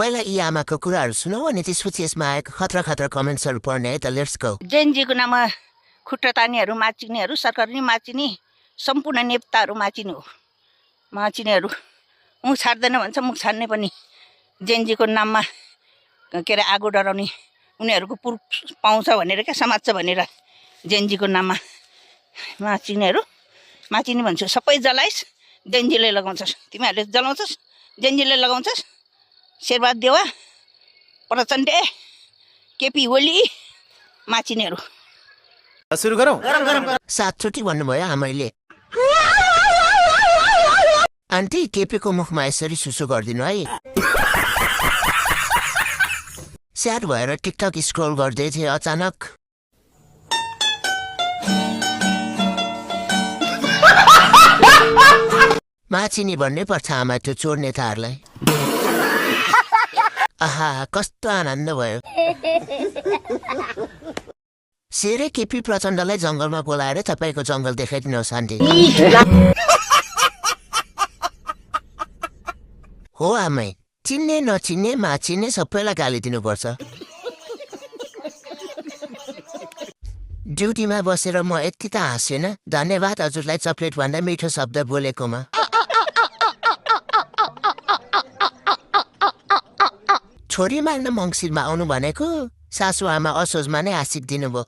पहिला यी आमाको कुराहरू सुनौ अनि त्यसपछि यसमा आएको खतरा खतरा कमेन्ट्सहरू पढ्ने है त लेट्स गो। जेनजीको नाममा खुट्टा तान्नेहरू माचिनेहरू सरकारी माचिने सम्पूर्ण नेताहरू माचिने हो। माचिनेहरू मुख छाड्दैन भन्छ, मुख छाड्ने पनि जेनजीको नाममा के अरे आगो डराउने उनीहरूको पुर पाउँछ भनेर क्या समात्छ भनेर जेनजीको नाममा माचिनेहरू माचिने भन्छु। सबै जलाइस् जेनजीले लगाउँछस्, तिमीहरूले जलाउँछस् जेनजीले लगाउँछस्। शेरबहादुर देवा, प्रचण्डे, केपी ओली माचिनेहरू। सुरु गरौँ। 7 चोटि भन्नुभयो आमैले। आन्टी केपीको मुखमा यसरी सुसु गरिदिनु है। स्याड भएर टिकटक स्क्रोल गर्दै थिएँ अचानक माचिनी भन्नै पर्छ आमा त्यो चोर नेताहरूलाई। आहा कस्तो आनन्द भयो। शेरे केपी प्रचण्डलाई जङ्गलमा बोलाएर तपाईँको जङ्गल देखाइदिनुहोस् आन्टी। हो आमै, चिन्ने नचिन्ने माचिन्ने सबैलाई गाली दिनुपर्छ। ड्युटीमा बसेर म यति त हाँसेन। धन्यवाद हजुरलाई चक्लेट भन्दा मिठो शब्द बोलेकोमा। छोरी माग्न मङ्सिरमा आउनु भनेको सासु आमा असोजमा नै आशिक दिनुभयो।